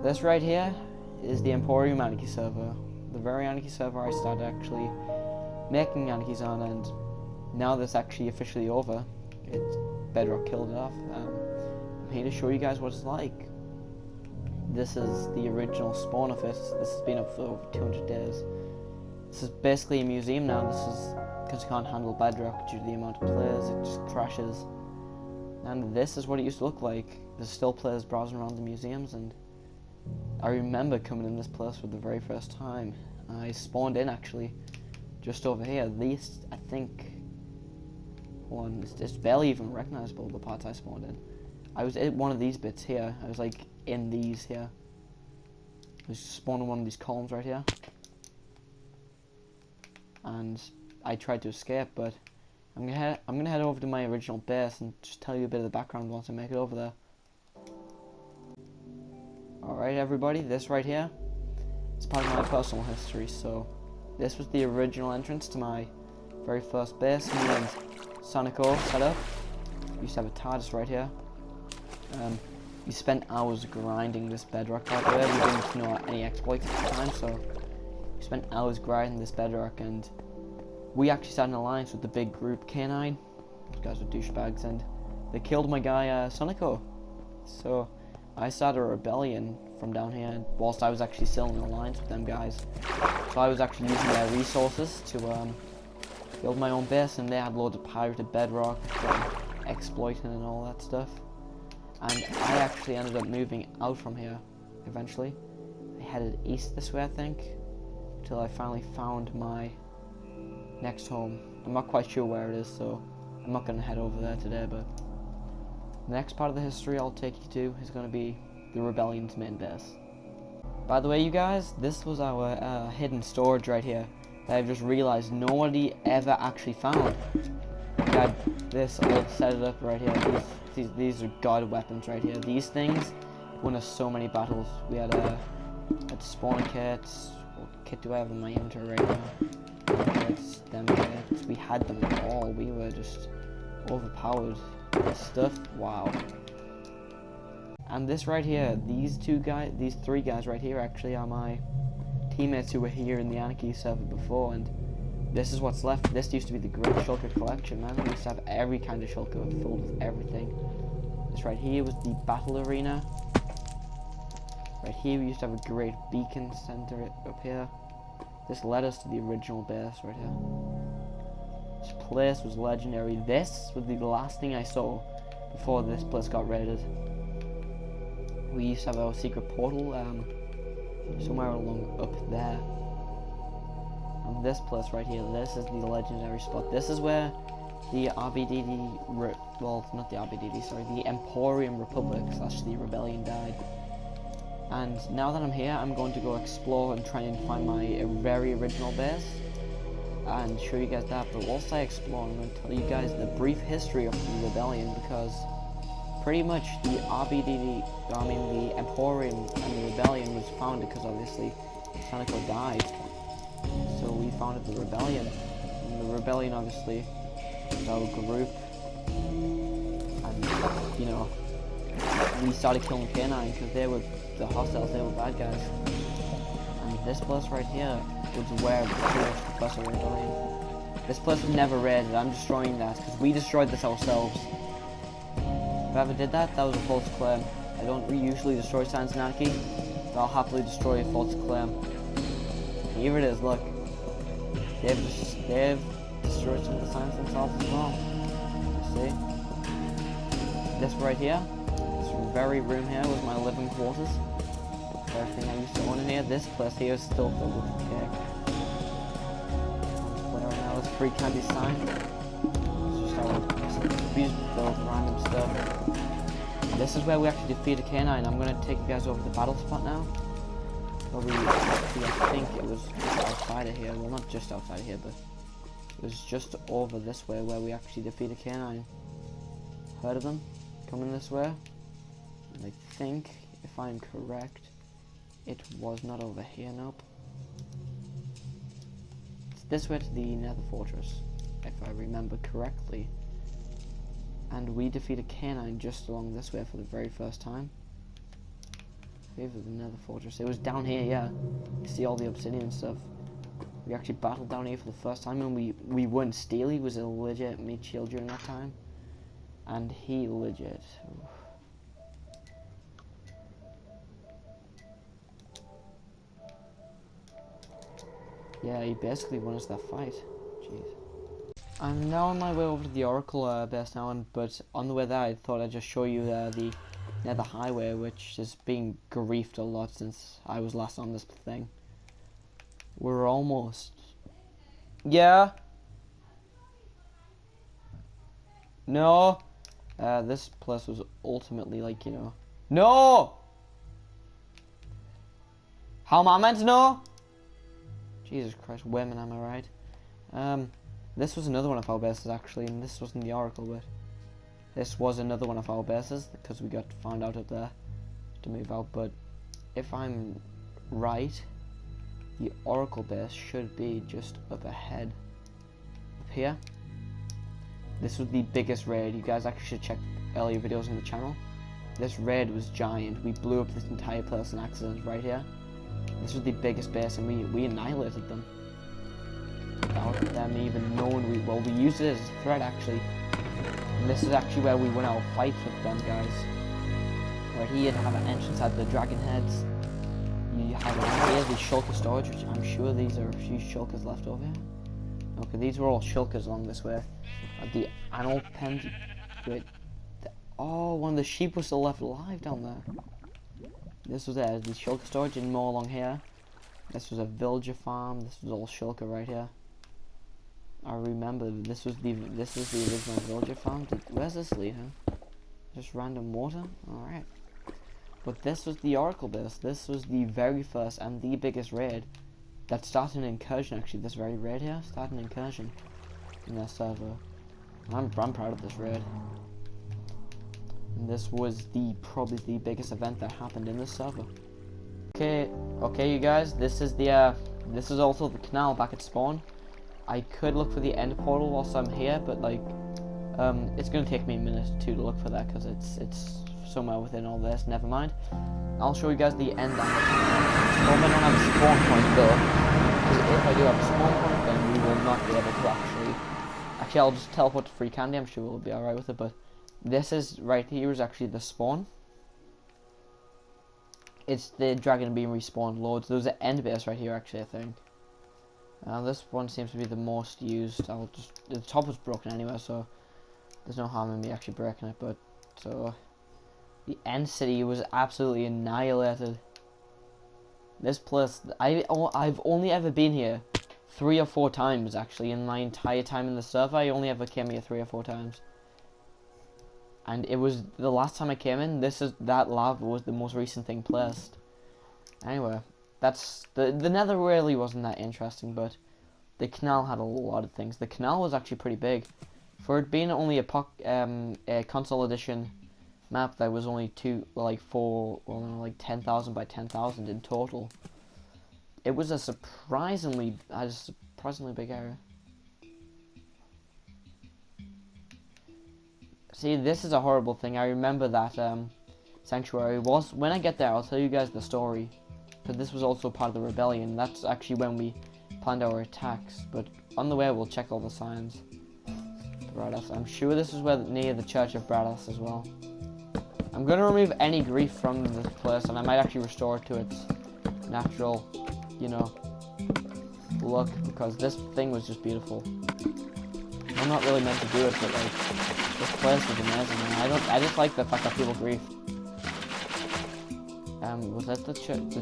This right here is the Emporium Anarchy Server. The very Anarchy Server I started actually making anarchies on, and now that's actually officially over. Bedrock killed it off. I'm here to show you guys what it's like. This is the original spawn of it. This has been up for over 200 days. This is basically a museum now. This is because it can't handle Bedrock due to the amount of players, it just crashes. And this is what it used to look like. There's still players browsing around the museums, and I remember coming in this place for the very first time. I spawned in actually just over here. At least I think it's barely even recognizable, the parts I spawned in. I was in one of these bits here. I was like in these here. I was spawning one of these columns right here, and I tried to escape, but I'm gonna head over to my original base and just tell you a bit of the background once I make it over there. Alright everybody, this right here is part of my personal history. So this was the original entrance to my very first base. Me and Sonico set up. We used to have a TARDIS right here. We spent hours grinding this bedrock, by the way. We didn't know any exploits at the time, so we spent hours grinding this bedrock, and we actually started an alliance with the big group K9. Those guys were douchebags, and they killed my guy Sonico. So I started a rebellion from down here whilst I was actually still in an alliance with them guys. So I was actually using their resources to build my own base, and they had loads of pirated bedrock, exploiting and all that stuff. And I actually ended up moving out from here eventually. I headed east this way, I think, until I finally found my next home. I'm not quite sure where it is, so I'm not going to head over there today, but the next part of the history I'll take you to is going to be the Rebellion's main base. By the way, you guys, this was our hidden storage right here that I've just realized nobody ever actually found. We had this all set it up right here. These are god weapons right here. These things won us so many battles. We had spawner kits. What kit do I have in my inventory right now? Them kits. We had them all. We were just overpowered. This stuff, wow. And this right here, these three guys right here actually are my teammates who were here in the Anarchy Server before, and this is what's left. This used to be the great shulker collection, man. We used to have every kind of shulker filled with everything. This right here was the battle arena. Right here we used to have a great beacon center up here. This led us to the original base right here. This place was legendary. This was the last thing I saw before this place got raided. We used to have our secret portal somewhere along up there. And this place right here, this is the legendary spot. This is where the the Emporium Republic / the Rebellion died. And now that I'm here, I'm going to go explore and try and find my very original base and show you guys that. But whilst I explore, I'm going to tell you guys the brief history of the Rebellion, because pretty much the Emporium and the Rebellion was founded because obviously Sonico died. So we founded the Rebellion. And the Rebellion obviously was our group. And, you know, we started killing K9 because they were the hostiles, they were bad guys. And this place right here was where the first Rebellion. This place was never raided. I'm destroying that because we destroyed this ourselves. If I ever did that, that was a false claim. I don't usually destroy Science and Anarchy, but I'll happily destroy a false claim. Here it is, look. They've destroyed some of the science themselves as well. See? This right here, this very room here was my living quarters. Everything I used to own in here. This place here is still filled with cake. Right now, let's free candy sign. It's just how we just build random stuff. This is where we actually defeated K9. I'm gonna take you guys over the battle spot now. I think it was just outside of here. Well, not just outside of here, but it was just over this way where we actually defeated K9. Heard of them? Coming this way. And I think, if I'm correct, it was not over here, nope. It's this way to the Nether Fortress, if I remember correctly. And we defeated K9 just along this way for the very first time. Favor the Nether Fortress. It was down here, yeah. You see all the obsidian and stuff. We actually battled down here for the first time, and we weren't Steel. He was a legit mid shield during that time, and he legit. Yeah, he basically won us that fight. Jeez. I'm now on my way over to the Oracle base now, but on the way there, I thought I'd just show you the Nether Highway, which has been griefed a lot since I was last on this thing. We're almost. Yeah. No. This place was ultimately like, you know. No. How am I meant to know? Jesus Christ, women, am I right? This was another one of our bases actually, and this wasn't the Oracle, but this was another one of our bases because we got found out up there to move out. But if I'm right, the Oracle base should be just up ahead, up here. This was the biggest raid. You guys actually should check earlier videos on the channel. This raid was giant. We blew up this entire place in accident right here. This was the biggest base, and we annihilated them without them even knowing we used it as a threat actually. And this is actually where we won our fight with them guys. Right here you have an entrance at the dragon heads. You have here the shulker storage, which I'm sure these are a few shulkers left over here. Okay, these were all shulkers along this way. The animal pen. Wait. Oh, one of the sheep was still left alive down there. This was the shulker storage and more along here. This was a villager farm. This was all shulker right here. I remember this was the original villager farm. Where's this lead, huh? Just random water? Alright. But this was the Oracle base. This was the very first and the biggest raid that started an incursion actually. This very raid here started an incursion in their server. I'm proud of this raid. And this was probably the biggest event that happened in this server. Okay, you guys. This is also the canal back at spawn. I could look for the end portal whilst I'm here, but like, it's gonna take me a minute or two to look for that because it's somewhere within all this. Never mind. I'll show you guys the end. I don't have a spawn point though, because if I do have a spawn point, then we will not be able to actually. I'll just teleport to free candy. I'm sure we'll be alright with it, but this is right here is actually the spawn. It's the dragon being respawned loads. There's an end base right here actually, I think. This one seems to be the most used. The top was broken anyway, so there's no harm in me actually breaking it. But so the end city was absolutely annihilated. This place, I've only ever been here 3 or 4 times actually in my entire time in the server. I only ever came here 3 or 4 times, and it was the last time I came in. That lava was the most recent thing placed. Anyway. That's the nether really wasn't that interesting, but the canal had a lot of things. The canal was actually pretty big. For it being only a console edition map that was only 10,000 by 10,000 in total. It was a surprisingly big area. See, this is a horrible thing. I remember that sanctuary was when I get there. I'll tell you guys the story. But this was also part of the rebellion. That's actually when we planned our attacks. But on the way, we'll check all the signs. Bradas. I'm sure this is near the Church of Bradas as well. I'm going to remove any grief from this place, and I might actually restore it to its natural, you know, look, because this thing was just beautiful. I'm not really meant to do it, but like, this place was amazing, and I just like the fact that people grief. Was that the church?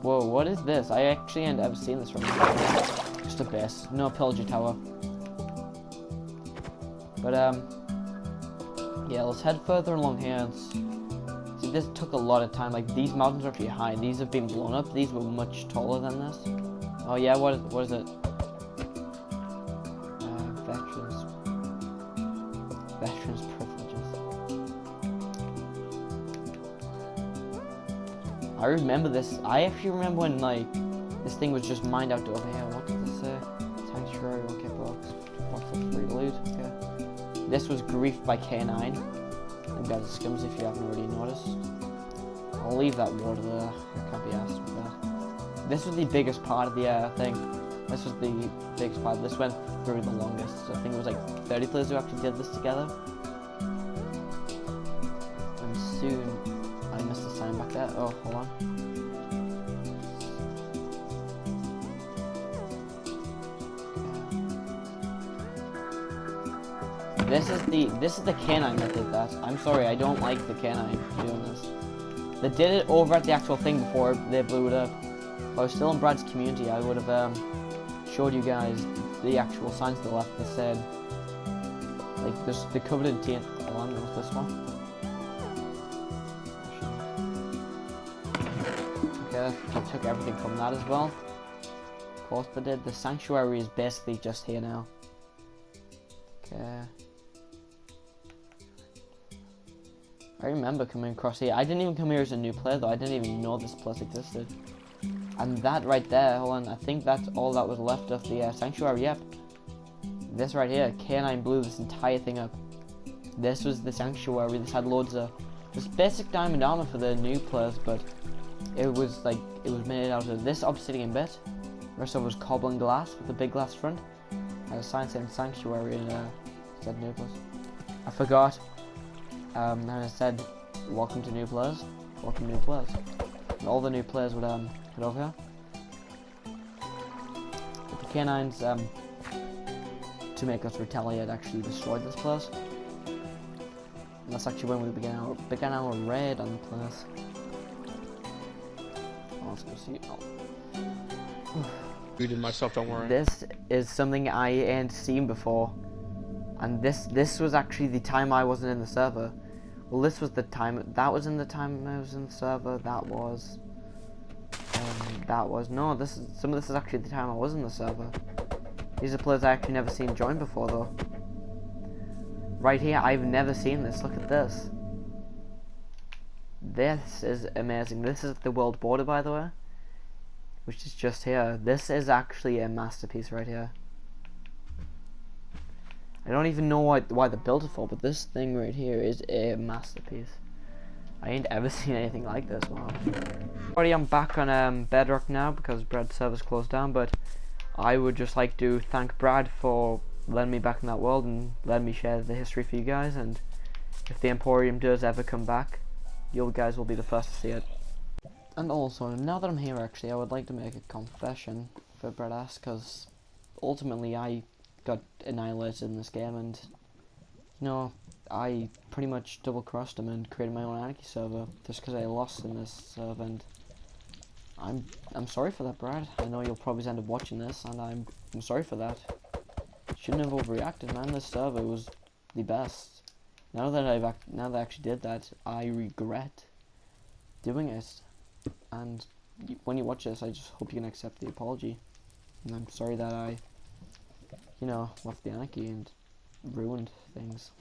Whoa, what is this? I actually ain't ever seen this from before. Just a base, no pillager tower. But yeah, let's head further along here. See, this took a lot of time. Like, these mountains are pretty high. These have been blown up. These were much taller than this. Oh yeah, what is it? Veterans privileges. I remember this. I actually remember when like this thing was just mined out to over here. What did this say? Sanctuary, okay, box of free loot. Okay. This was griefed by K9. And guys, skims if you haven't already noticed. I'll leave that water there. I can't be asked with that. This was the biggest part of the thing. This was the biggest part. This went through the longest. So I think it was like 30 players who actually did this together. And soon, I missed a sign back there. Oh, hold on. This is the canine that did that. I'm sorry, I don't like the canine doing this. They did it over at the actual thing before they blew it up. If I was still in Brad's community, I would have showed you guys the actual signs to the left that said, like, there's the covered in TNT. Hold on, what's this one? Okay, they took everything from that as well. Of course they did. The sanctuary is basically just here now. Okay. I remember coming across here. I didn't even come here as a new player though. I didn't even know this place existed. And that right there, hold on, I think that's all that was left of the sanctuary. Yep. This right here, K9 blew this entire thing up. This was the sanctuary. This had loads of just basic diamond armor for the new players, but it was like, it was made out of this obsidian bit. The rest of it was cobble and glass with a big glass front. Had a sign saying sanctuary and said new players. I forgot. And it said, welcome to new players. Welcome to new players. And all the new players would head over here. But the canines, to make us retaliate, actually destroyed this place. And that's actually when we began our raid on the place. Oh, let's go see. Oh. Muted myself, don't worry. This is something I ain't seen before. And this was actually the time I wasn't in the server. Well, this was the time, that was in the time I was in the server, that was, no, some of this is actually the time I was in the server. These are players I actually never seen join before though. Right here, I've never seen this, look at this. This is amazing. This is the world border, by the way, which is just here. This is actually a masterpiece right here. I don't even know why they built it for, but this thing right here is a masterpiece. I ain't ever seen anything like this, wow. Already I'm back on Bedrock now because Brad's server's closed down, but I would just like to thank Brad for letting me back in that world and letting me share the history for you guys, and if the Emporium does ever come back, you guys will be the first to see it. And also, now that I'm here actually, I would like to make a confession for Brad asked, because ultimately I got annihilated in this game, and you know, I pretty much double-crossed him and created my own Anarchy Server just because I lost in this server, and I'm sorry for that, Brad. I know you'll probably end up watching this, and I'm sorry for that. Shouldn't have overreacted, man. This server was the best. Now that I actually did that, I regret doing it, and when you watch this, I just hope you can accept the apology, and I'm sorry that I, you know, left the Anarchy and ruined things.